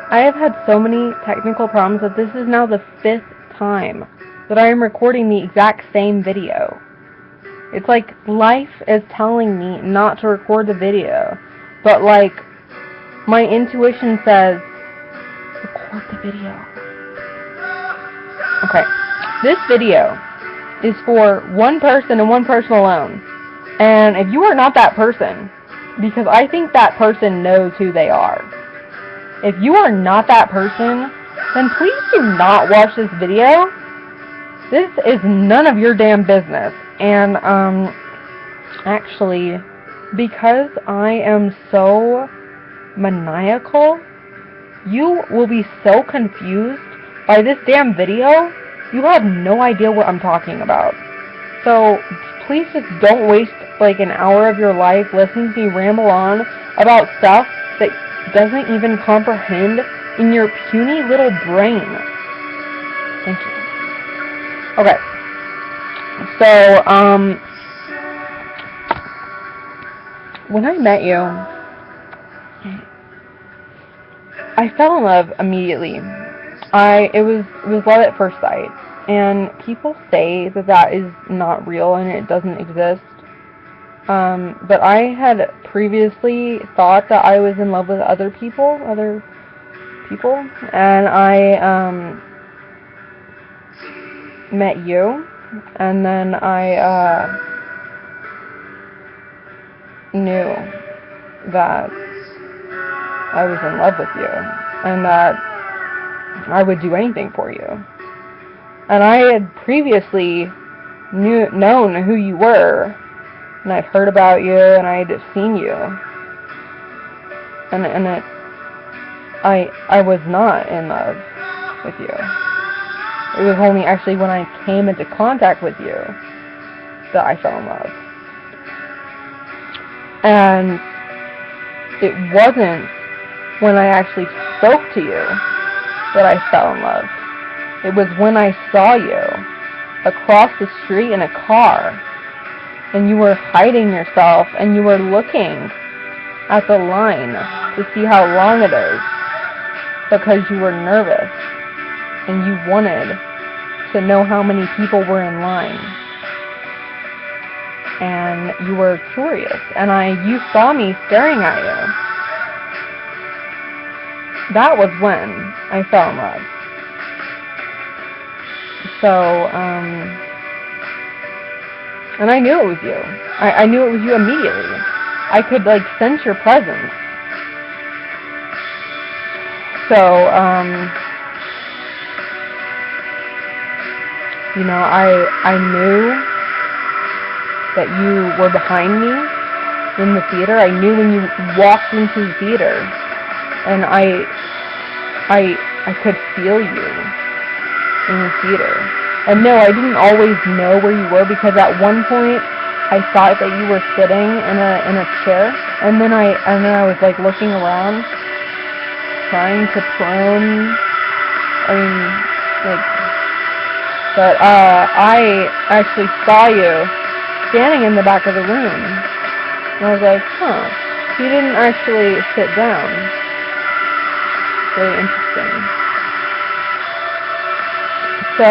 I have had so many technical problems that this is now the 5th time that I am recording the exact same video. It's like life is telling me not to record the video, but like my intuition says, record the video. Okay, this video is for one person and one person alone. And if you are not that person, because I think that person knows who they are. If you are not that person, then please do not watch this video. This is none of your damn business. And, actually, because I am so maniacal, you will be so confused by this damn video, you have no idea what I'm talking about. So, please just don't waste, like, an hour of your life listening to me ramble on about stuff that doesn't even comprehend in your puny little brain. Thank you. Okay. So, when I met you, I fell in love immediately. It was love at first sight. And people say that that is not real and it doesn't exist. But I had previously thought that I was in love with other people, and I, met you, and then I, knew that I was in love with you, and that I would do anything for you. And I had previously known who you were, and I'd heard about you, and I'd seen you, and I was not in love with you. It was only actually when I came into contact with you that I fell in love. And it wasn't when I actually spoke to you that I fell in love. It was when I saw you across the street in a car, and you were hiding yourself, and you were looking at the line to see how long it is, because you were nervous, and you wanted to know how many people were in line, and you were curious, and you saw me staring at you. That was when I fell in love. So, and I knew it was you. I knew it was you immediately. I could, like, sense your presence. So, you know, I knew that you were behind me in the theater. I knew when you walked into the theater, and I could feel you in the theater. And no, I didn't always know where you were, because at one point I thought that you were sitting in a chair, and then I was like looking around, trying to prone. But I actually saw you standing in the back of the room, and I was like, huh, he didn't actually sit down. Very interesting. So,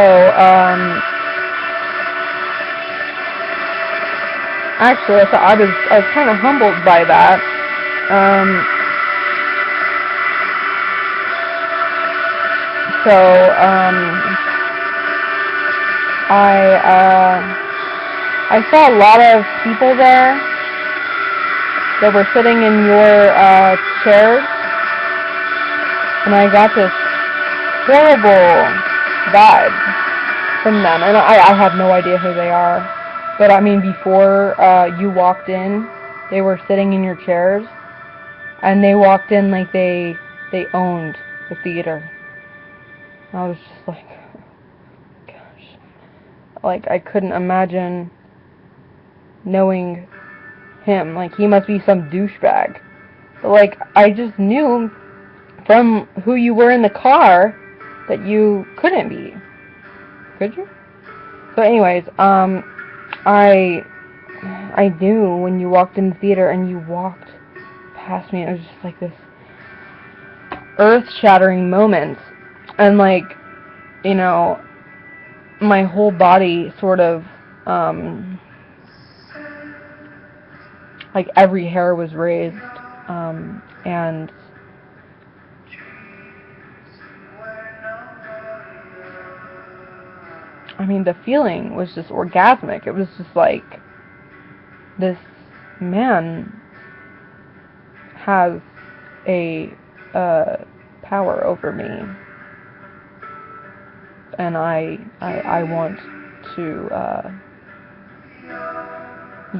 actually, I was kind of humbled by that. I saw a lot of people there that were sitting in your chairs, and I got this horrible vibe from them, and I have no idea who they are, but I mean, before you walked in, they were sitting in your chairs, and they walked in like they owned the theater. I was just like, gosh, like, I couldn't imagine knowing him. Like, he must be some douchebag. But, like, I just knew from who you were in the car that you couldn't be. Could you? So anyways, I knew when you walked in the theater and you walked past me, it was just like this earth-shattering moments, and like, you know, my whole body sort of, like every hair was raised, and I mean, the feeling was just orgasmic. It was just like, this man has a power over me, and I want to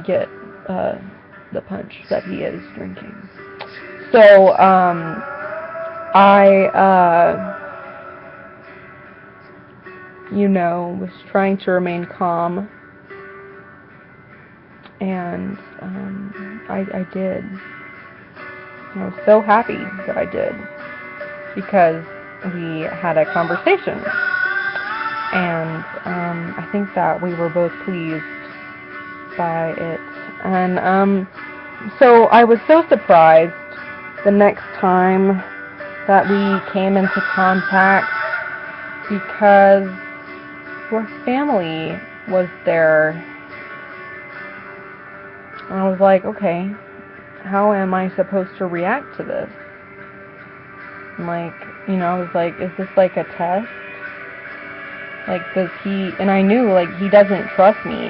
get the punch that he is drinking. So I you know, was trying to remain calm, and I did. I was so happy that I did, because we had a conversation, and I think that we were both pleased by it. And so I was so surprised the next time that we came into contact, because your family was there. And I was like, okay, how am I supposed to react to this? And like, you know, I was like, is this like a test? Like, does he, and I knew, like, he doesn't trust me.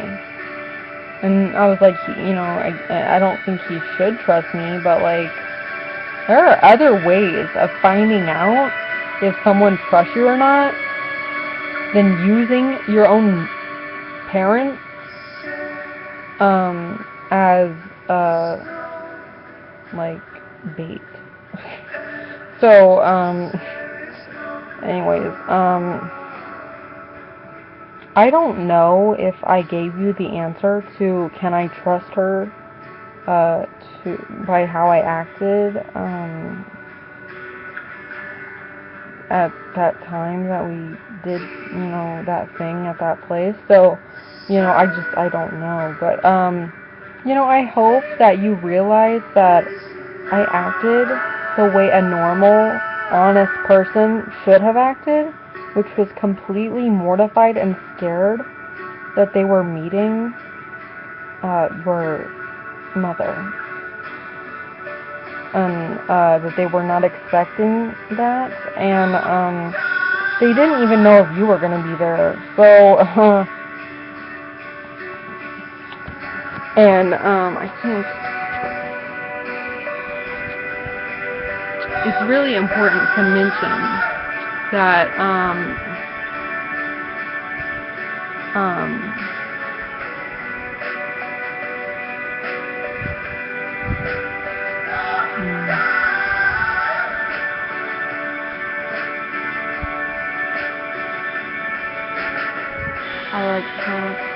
And I was like, you know, I don't think he should trust me, but like, there are other ways of finding out if someone trusts you or not than using your own parents as like bait. So anyways, I don't know if I gave you the answer to can I trust her by how I acted at that time that we did, you know, that thing at that place. So, you know, I don't know, but you know, I hope that you realize that I acted the way a normal, honest person should have acted, which was completely mortified and scared that they were meeting your mother. And that they were not expecting that, and they didn't even know if you were going to be there. So, and I think it's really important to mention that I like to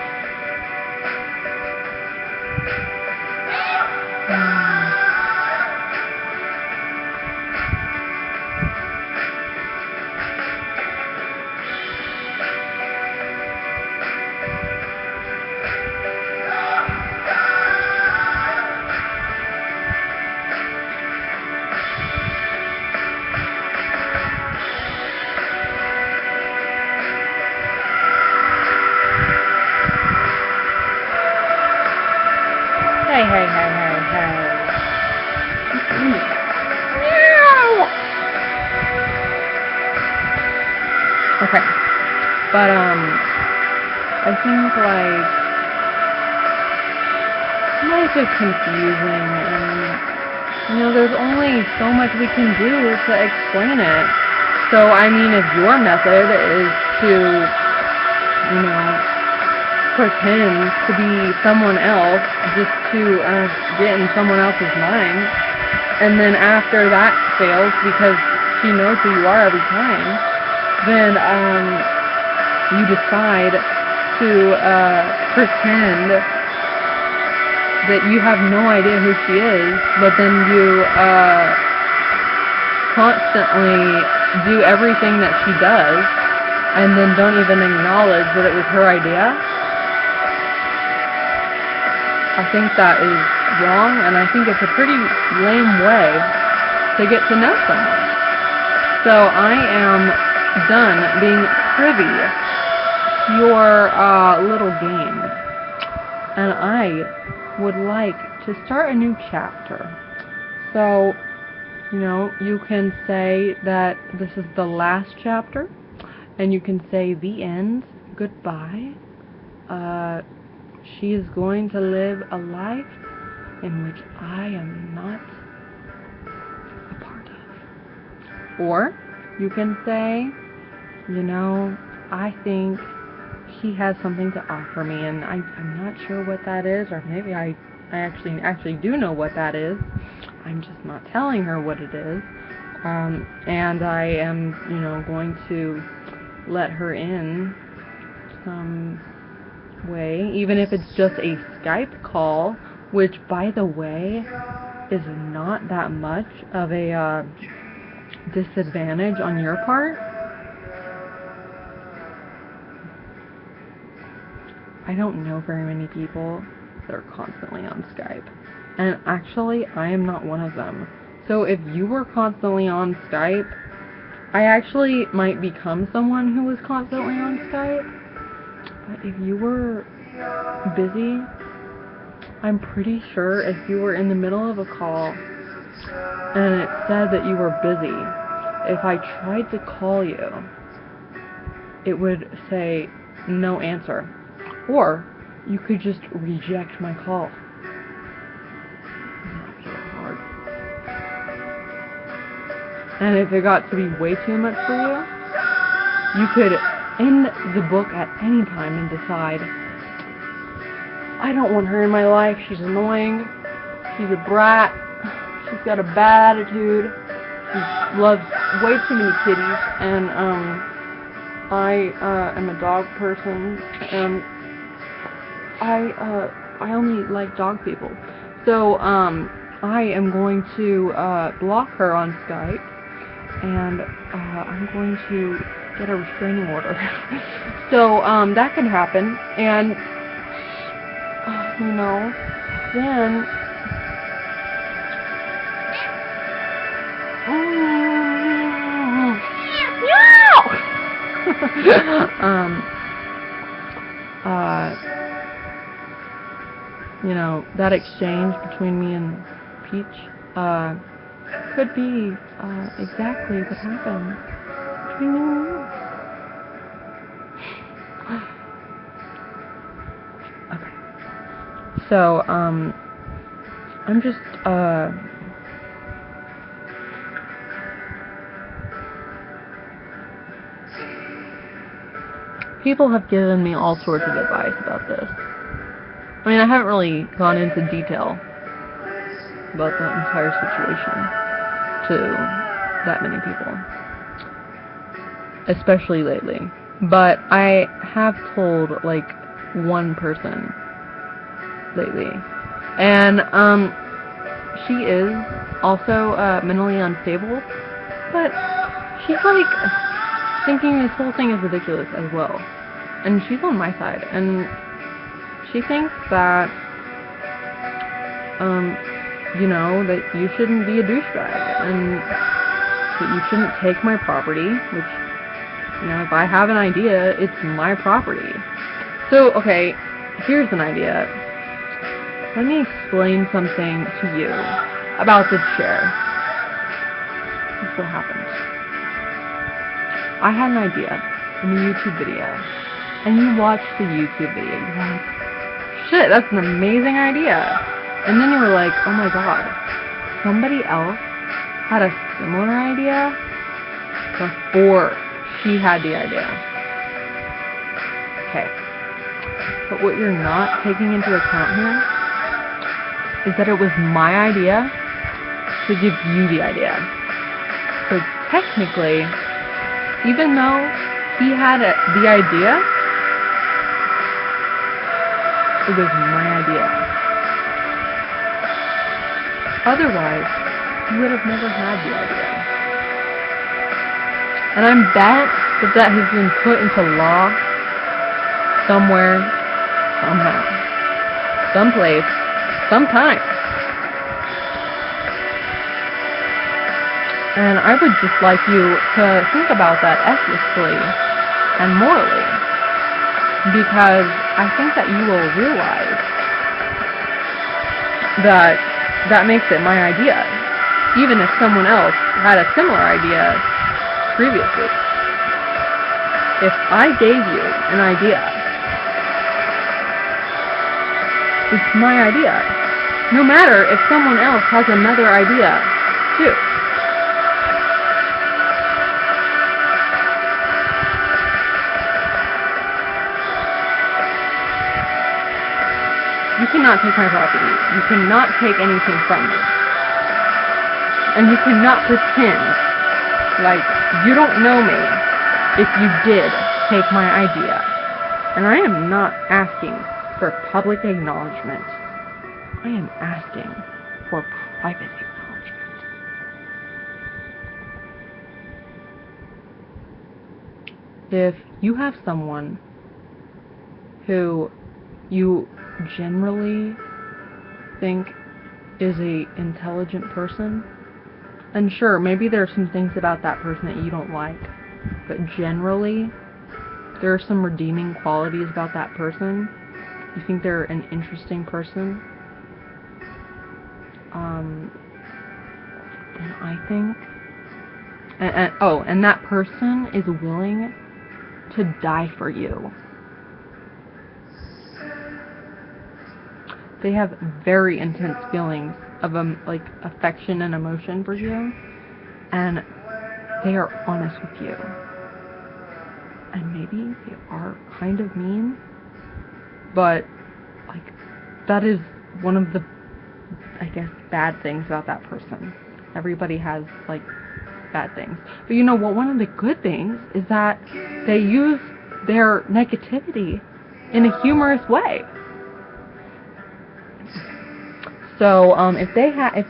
okay, but I think like life is confusing, and you know, there's only so much we can do to explain it. So I mean, if your method is to, you know, pretend to be someone else just to get in someone else's mind, and then after that fails because she knows who you are every time, then you decide to pretend that you have no idea who she is, but then you constantly do everything that she does, and then don't even acknowledge that it was her idea. I think that is wrong, and I think it's a pretty lame way to get to know someone. So I am done being privy to your little game. And I would like to start a new chapter. So, you can say that this is the last chapter, and you can say the end, goodbye. She is going to live a life in which I am not a part of. Or you can say, I think he has something to offer me, and I'm not sure what that is, or maybe I actually do know what that is. I'm just not telling her what it is. And I am, going to let her in some way, even if it's just a Skype call, which, by the way, is not that much of a disadvantage on your part. I don't know very many people that are constantly on Skype. And actually, I am not one of them. So if you were constantly on Skype, I actually might become someone who was constantly on Skype. But if you were busy, I'm pretty sure if you were in the middle of a call and it said that you were busy, if I tried to call you, it would say no answer. Or you could just reject my call. That's so hard. And if it got to be way too much for you, you could end the book at any time and decide, I don't want her in my life, she's annoying, she's a brat, she's got a bad attitude, she loves way too many kitties, and I am a dog person, and I only like dog people. So I am going to block her on Skype, and I'm going to get a restraining order. So that could happen, and then that exchange between me and Peach could be exactly what happened between me and you. Okay. So, I'm just, people have given me all sorts of advice about this. I mean, I haven't really gone into detail about that entire situation to that many people, especially lately. But I have told, like, one person lately. And, she is also mentally unstable, but she's, like, thinking this whole thing is ridiculous as well. And she's on my side, and she thinks that, that you shouldn't be a douchebag, and that you shouldn't take my property, which, if I have an idea, it's my property. So, okay, here's an idea. Let me explain something to you about the chair. That's what happened. I had an idea in a YouTube video, and you watched the YouTube video. You're like, shit, that's an amazing idea. And then you were like, oh my god, somebody else had a similar idea before she had the idea. Okay. But what you're not taking into account here is that it was my idea to give you the idea. So technically, even though he had the idea, it was my idea. Otherwise, he would have never had the idea. And I'm bet that has been put into law somewhere, somehow, someplace, sometime. And I would just like you to think about that ethically and morally, because I think that you will realize that that makes it my idea, even if someone else had a similar idea previously. If I gave you an idea, it's my idea, no matter if someone else has another idea too. You cannot take my property. You cannot take anything from me. And you cannot pretend like you don't know me if you did take my idea. And I am not asking for public acknowledgement. I am asking for private acknowledgement. If you have someone who you generally think is a intelligent person, and sure, maybe there are some things about that person that you don't like, but generally there are some redeeming qualities about that person. You think they're an interesting person, then I think and that person is willing to die for you. They have very intense feelings of like affection and emotion for you, and they are honest with you. And maybe they are kind of mean, but like that is one of the, I guess, bad things about that person. Everybody has like bad things, but you know what? One of the good things is that they use their negativity in a humorous way. So, if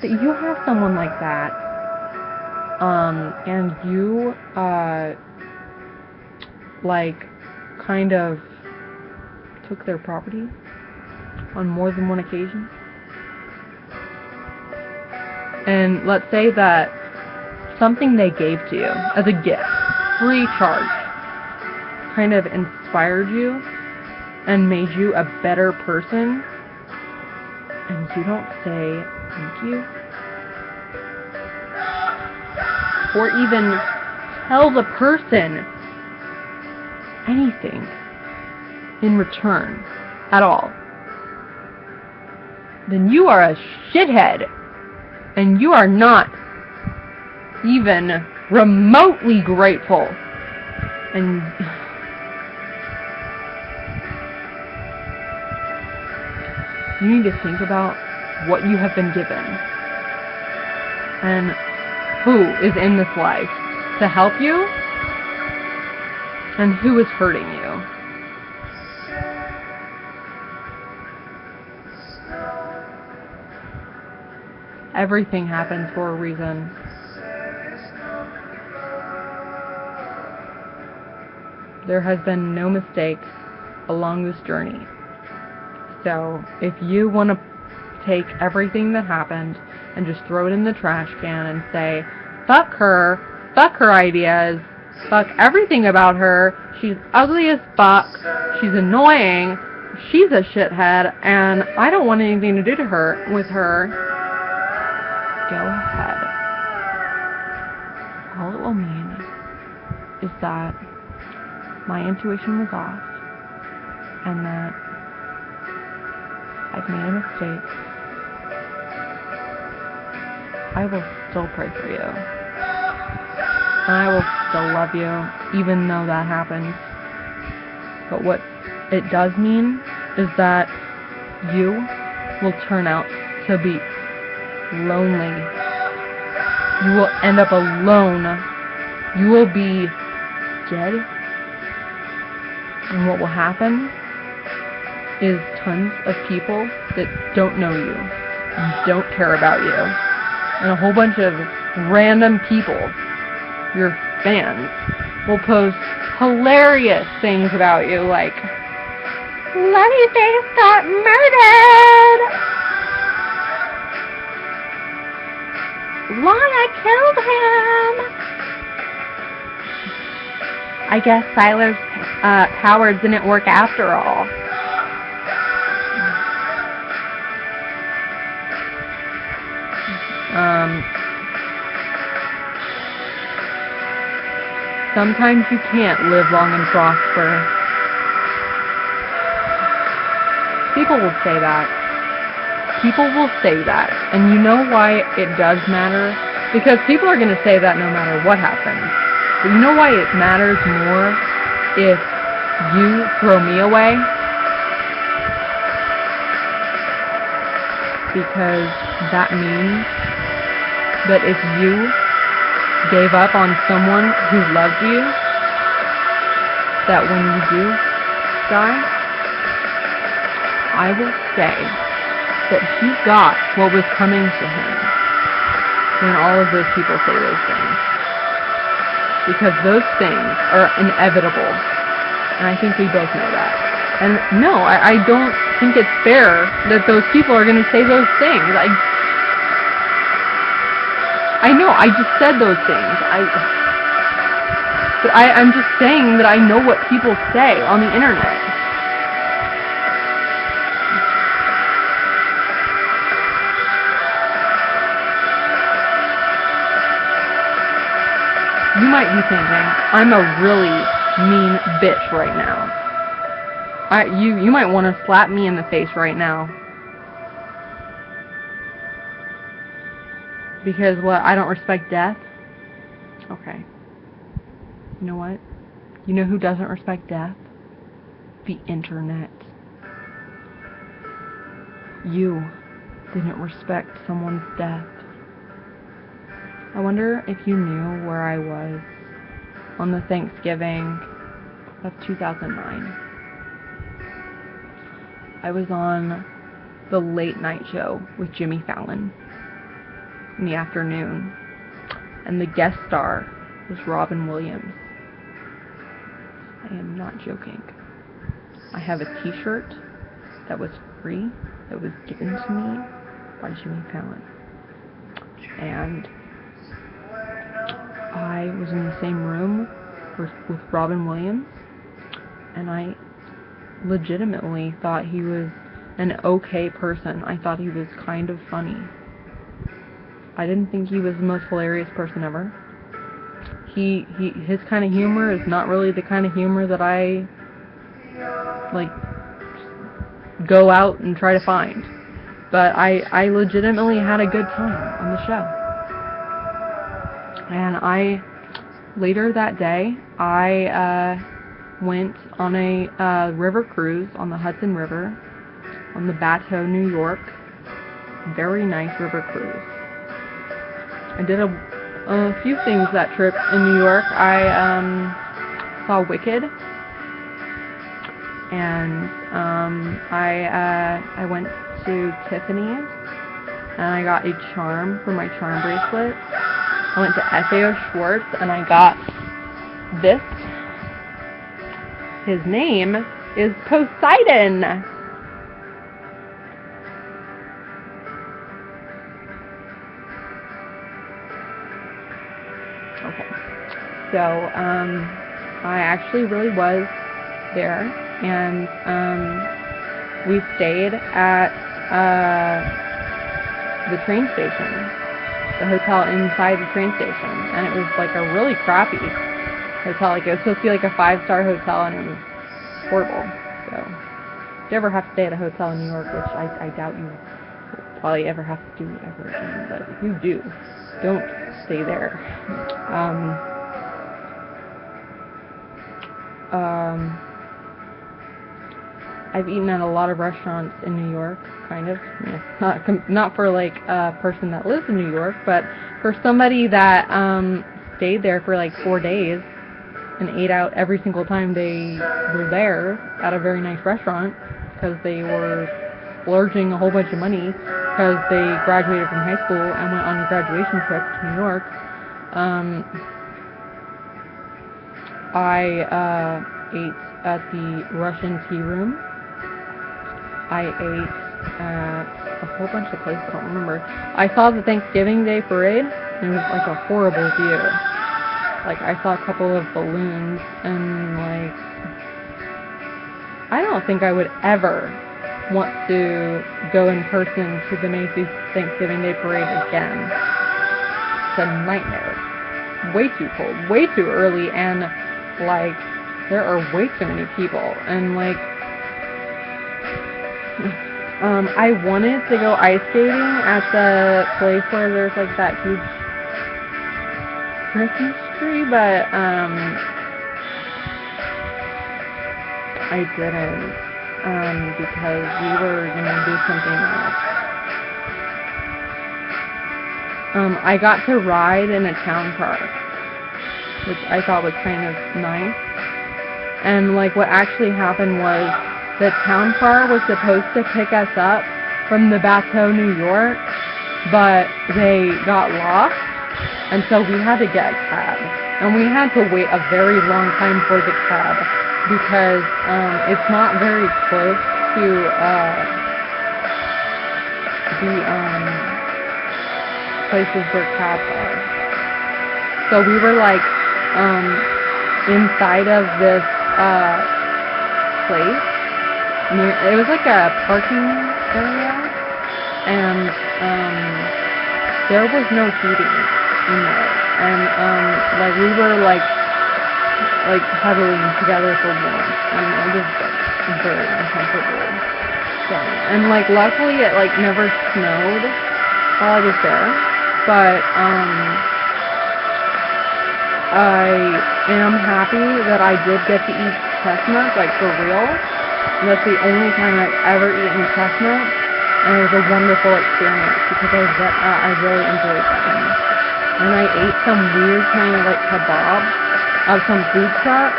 you have someone like that, and you, like, kind of took their property on more than one occasion, and let's say that something they gave to you as a gift, free charge, kind of inspired you and made you a better person, and you don't say thank you, or even tell the person anything in return at all, then you are a shithead, and you are not even remotely grateful. And you need to think about what you have been given and who is in this life to help you and who is hurting you. Everything happens for a reason. There has been no mistake along this journey. So, if you want to take everything that happened and just throw it in the trash can and say, fuck her ideas, fuck everything about her, she's ugly as fuck, she's annoying, she's a shithead, and I don't want anything to do with her, go ahead. All it will mean is that my intuition was off, and that I've made a mistake. I will still pray for you. And I will still love you, even though that happens. But what it does mean is that you will turn out to be lonely. You will end up alone. You will be dead. And what will happen is tons of people that don't know you, don't care about you, and a whole bunch of random people, your fans, will post hilarious things about you, like, Leatherface got murdered! Lana killed him! I guess Siler's power didn't work after all. Sometimes you can't live long and prosper. People will say that. People will say that. And you know why it does matter? Because people are going to say that no matter what happens. But you know why it matters more if you throw me away? Because that means that if you gave up on someone who loved you, that when you do die, I will say that he got what was coming to him when all of those people say those things. Because those things are inevitable. And I think we both know that. And no, I don't think it's fair that those people are going to say those things. I know, I just said those things. But I'm just saying that I know what people say on the internet. You might be thinking, I'm a really mean bitch right now. You might want to slap me in the face right now. Because what, I don't respect death? Okay. You know what? You know who doesn't respect death? The internet. You didn't respect someone's death. I wonder if you knew where I was on the Thanksgiving of 2009. I was on the late night show with Jimmy Fallon in the afternoon, and the guest star was Robin Williams. I am not joking. I have a t-shirt that was free, that was given to me by Jimmy Fallon. And I was in the same room with Robin Williams, and I legitimately thought he was an okay person. I thought he was kind of funny. I didn't think he was the most hilarious person ever. His kind of humor is not really the kind of humor that I go out and try to find. But I legitimately had a good time on the show. And later that day, I went on a river cruise on the Hudson River, on the Bateau, New York. Very nice river cruise. I did a few things that trip in New York. I saw Wicked, and I went to Tiffany's, and I got a charm for my charm bracelet. I went to FAO Schwartz, and I got this. His name is Poseidon. Okay, so I actually really was there, and we stayed at the train station, the hotel inside the train station, and it was like a really crappy hotel. Like, it was supposed to be like a 5-star hotel, and it was horrible. So if you ever have to stay at a hotel in New York, which I doubt you will probably ever have to do ever again, but if you do, don't stay there. I've eaten at a lot of restaurants in New York, kind of. Not for like a person that lives in New York, but for somebody that stayed there for like 4 days and ate out every single time they were there at a very nice restaurant because they were splurging a whole bunch of money because they graduated from high school and went on a graduation trip to New York. I ate at the Russian Tea Room. I ate at a whole bunch of places, I don't remember. I saw the Thanksgiving Day parade, and it was like a horrible view. Like, I saw a couple of balloons, and like, I don't think I would ever want to go in person to the Macy's Thanksgiving Day parade again. It's a nightmare. Way too cold, way too early, and like, there are way too many people, and like, I wanted to go ice skating at the place where there's like that huge Christmas tree, but I didn't, because we were gonna do something else. I got to ride in a town car, which I thought was kind of nice. And like, what actually happened was the town car was supposed to pick us up from the Bateau, New York, but they got lost, and so we had to get a cab. And we had to wait a very long time for the cab, because it's not very close to the places where cabs are. So we were like inside of this place. It was like a parking area, and there was no heating in there, and like, we were like huddling together for warmth, and it was like very uncomfortable. So, and like, luckily it like never snowed while I was there, but I am happy that I did get to eat chestnuts, like, for real. That's the only time I've ever eaten chestnuts, and it was a wonderful experience, because I really enjoyed them. And I ate some weird kind of like kebab of some food truck,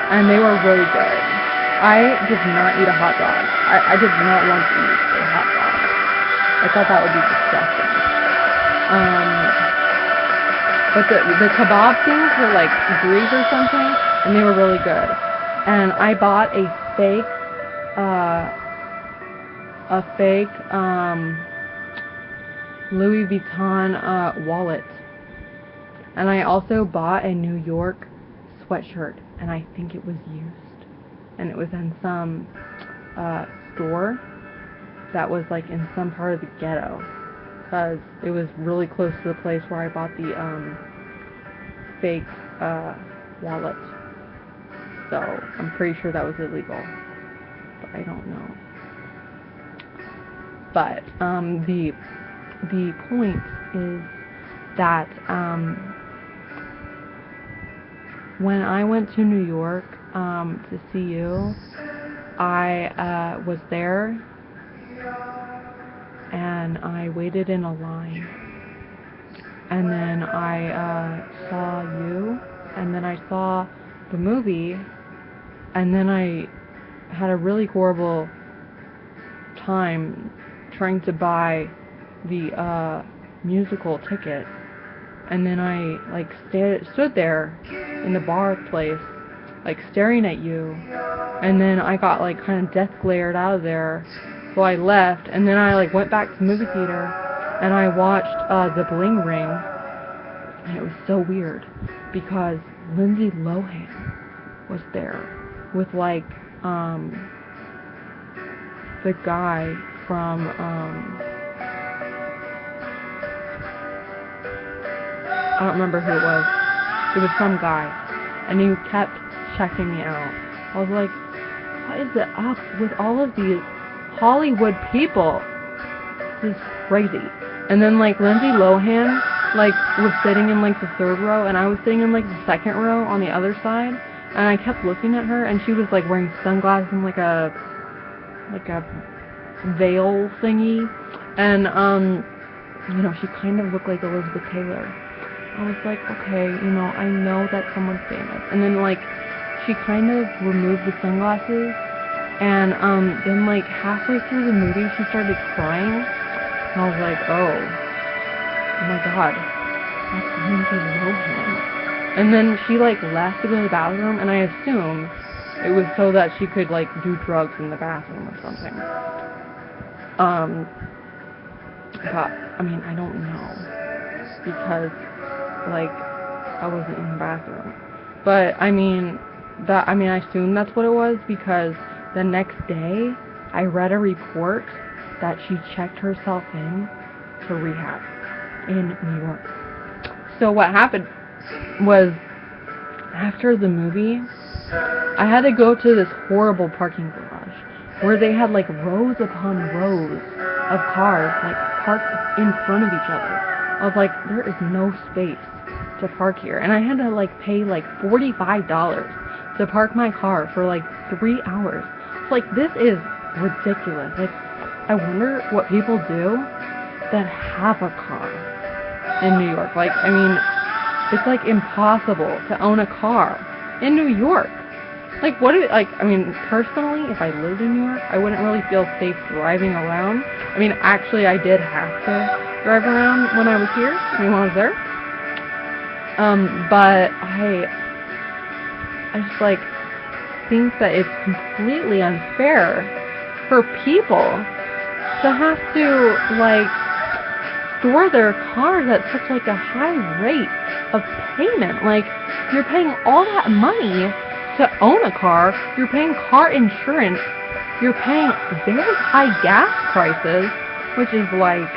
and they were really good. I did not eat a hot dog. I did not want to eat a hot dog. I thought that would be disgusting. But the kebab things were like Greek or something, and they were really good. And I bought a fake Louis Vuitton wallet. And I also bought a New York sweatshirt, and I think it was used. And it was in some store that was like in some part of the ghetto, because it was really close to the place where I bought the fake wallet. So I'm pretty sure that was illegal, but I don't know. But the point is that when I went to New York to see you, I was there, and I waited in a line, and then I saw you, and then I saw the movie, and then I had a really horrible time trying to buy the musical ticket, and then I like stood there in the bar place, like staring at you, and then I got like kind of death glared out of there, so I left, and then I like went back to the movie theater, and I watched The Bling Ring, and it was so weird, because Lindsay Lohan was there with like the guy from I don't remember who it was. It was some guy, and he kept checking me out. I was like, what is it up with all of these Hollywood people? This is crazy. And then like Lindsay Lohan like was sitting in like the third row, and I was sitting in like the second row on the other side, and I kept looking at her, and she was like wearing sunglasses and like a veil thingy, and you know, she kind of looked like Elizabeth Taylor. I was like, okay, you know, I know that someone's famous. And then like she kind of removed the sunglasses, and then like halfway through the movie she started crying, and I was like, oh my god, that's Lindsay Lohan. And then she like left to go to the bathroom, and I assumed it was so that she could like do drugs in the bathroom or something. But, I mean, I don't know. Because, like, I wasn't in the bathroom. But, I mean, I assume that's what it was because the next day, I read a report that she checked herself in to rehab in New York. So what happened was, after the movie, I had to go to this horrible parking garage where they had like rows upon rows of cars like parked in front of each other. I was like, there is no space to park here, and I had to like pay like $45 to park my car for like 3 hours. It's like, this is ridiculous. Like, I wonder what people do that have a car in New York. Like, I mean, it's like impossible to own a car in New York. Like, I mean, personally, if I lived in New York, I wouldn't really feel safe driving around. I mean, actually, I did have to drive around when I was here, I mean, when I was there. But I just, like, think that it's completely unfair for people to have to, like, store their cars at such, like, a high rate of payment. Like, you're paying all that money to own a car, you're paying car insurance, you're paying very high gas prices, which is, like,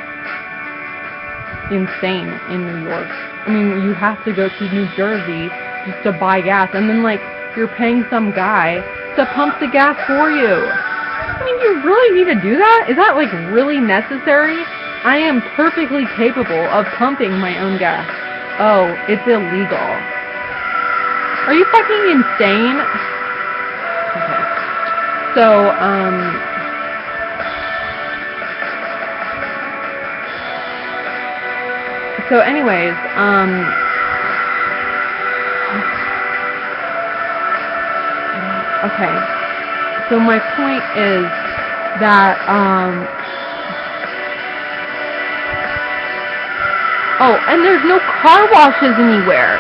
insane in New York. I mean, you have to go to New Jersey just to buy gas, and then, like, you're paying some guy to pump the gas for you. I mean, you really need to do that? Is that, like, really necessary? I am perfectly capable of pumping my own gas. Oh, it's illegal. Are you fucking insane? Okay. So anyways, okay. So my point is that, oh, and there's no car washes anywhere.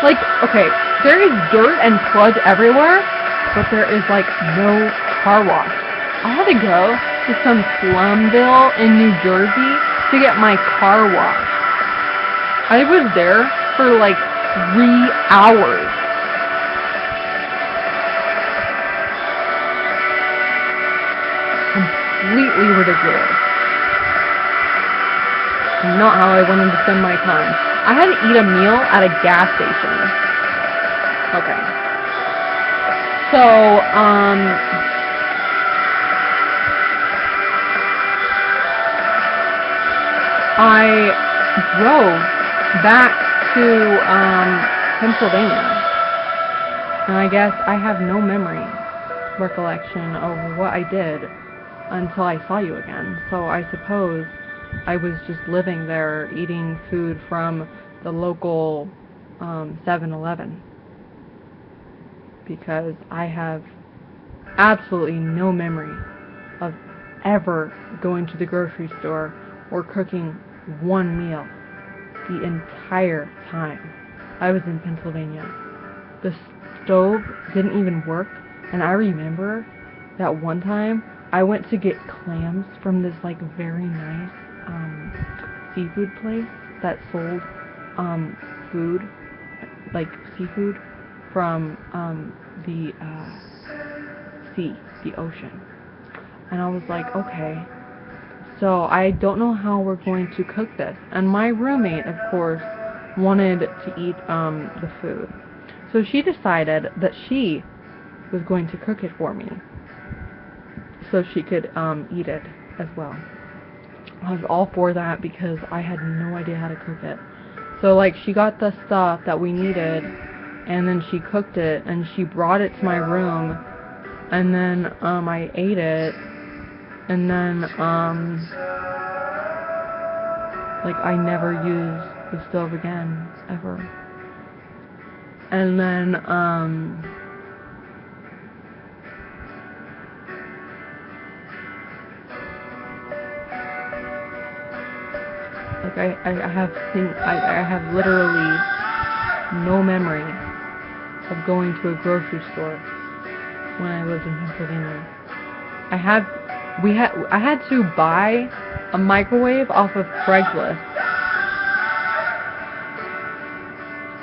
Like, okay, there is dirt and sludge everywhere, but there is, like, no car wash. I had to go to some slumville in New Jersey to get my car washed. I was there for, like, 3 hours. Completely ridiculous. Not how I wanted to spend my time. I had to eat a meal at a gas station. Okay. So, I drove back to, Pennsylvania. And I guess I have no recollection of what I did until I saw you again. So I suppose I was just living there, eating food from the local 7-Eleven. Because I have absolutely no memory of ever going to the grocery store or cooking one meal the entire time I was in Pennsylvania. The stove didn't even work, and I remember that one time I went to get clams from this, like, very nice seafood place that sold food, like seafood from the sea, the ocean. And I was like, okay, so I don't know how we're going to cook this. And my roommate, of course, wanted to eat the food. So she decided that she was going to cook it for me so she could eat it as well. I was all for that because I had no idea how to cook it. So, like, she got the stuff that we needed, and then she cooked it, and she brought it to my room, and then I ate it, and then like, I never used the stove again, ever. And then like, I have literally no memory of going to a grocery store when I lived in Pennsylvania. I had to buy a microwave off of Craigslist.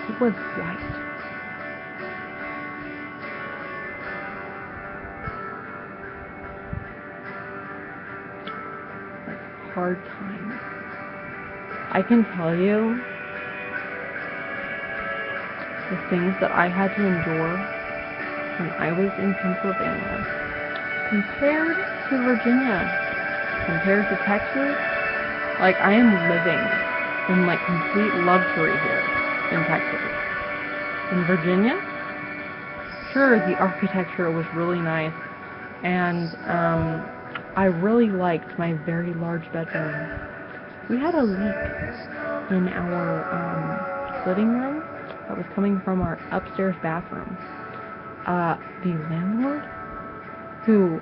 It was white. Like hard times. I can tell you the things that I had to endure when I was in Pennsylvania compared to Virginia, compared to Texas. Like, I am living in like complete luxury here in Texas. In Virginia, sure, the architecture was really nice, and I really liked my very large bedroom. We had a leak in our living room that was coming from our upstairs bathroom. The landlord, who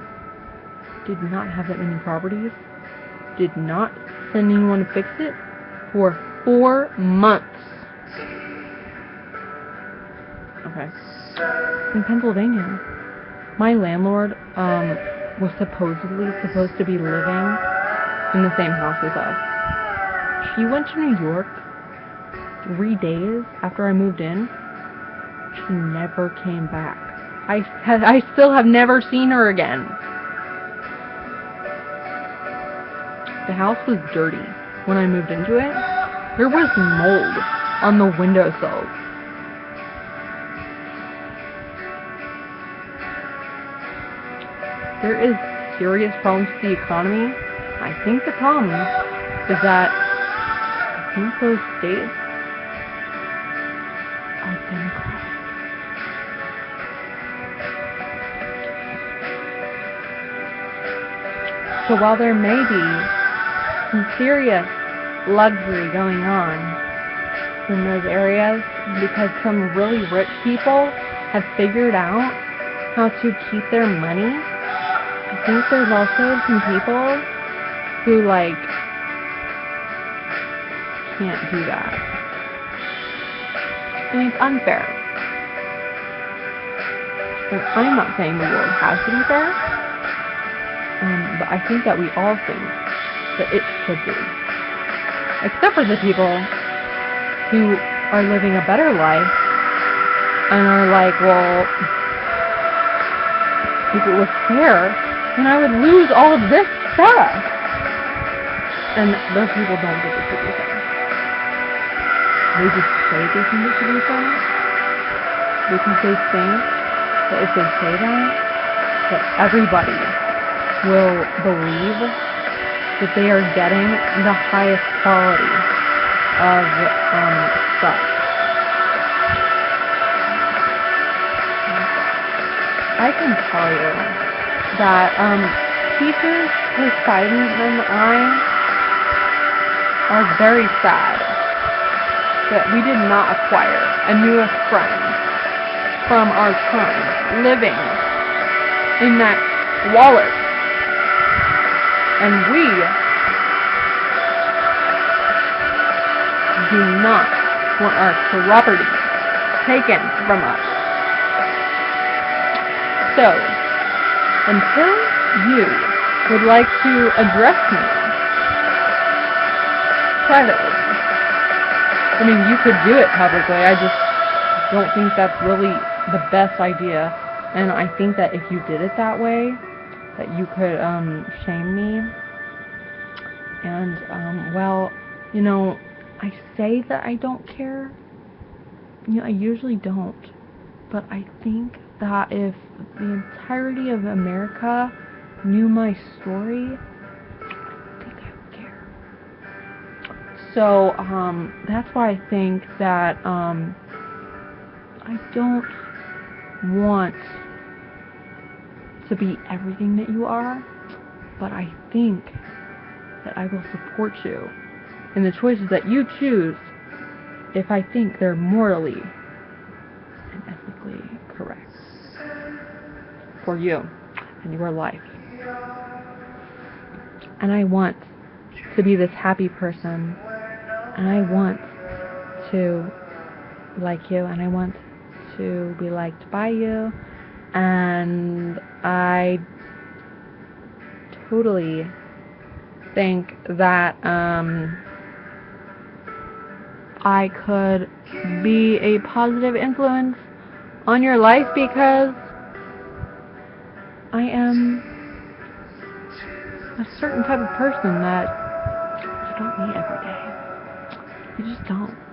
did not have that many properties, did not send anyone to fix it for 4 months. Okay. In Pennsylvania, my landlord was supposedly supposed to be living in the same house as us. She went to New York 3 days after I moved in. She never came back. I still have never seen her again. The house was dirty when I moved into it. There was mold on the windowsills. There is serious problems with the economy. I think the problem is that I think those states are Democratic. So while there may be some serious luxury going on in those areas because some really rich people have figured out how to keep their money, I think there's also some people who, like, can't do that. And it's unfair. And I'm not saying the world has to be fair, but I think that we all think that it should be. Except for the people who are living a better life and are like, well, if it was fair, then I would lose all of this stuff. And those people don't get it to be fair. They just say they think it should be fair because they think that if they say that everybody will believe that they are getting the highest quality of stuff. I can tell you that Peaches, Poseidon, and I are very sad that we did not acquire a newest friend from our time living in that wallet. And we do not want our property taken from us. So, until you would like to address me privately, I mean, you could do it publicly, I just don't think that's really the best idea. And I think that if you did it that way, that you could shame me. And well, you know, I say that I don't care. You know, I usually don't. But I think that if the entirety of America knew my story, I think I would care. So that's why I think that I don't want to be everything that you are, but I think that I will support you in the choices that you choose if I think they're morally and ethically correct for you and your life. And I want to be this happy person, and I want to like you, and I want to be liked by you, and I totally think that I could be a positive influence on your life because I am a certain type of person that you don't meet every day. You just don't.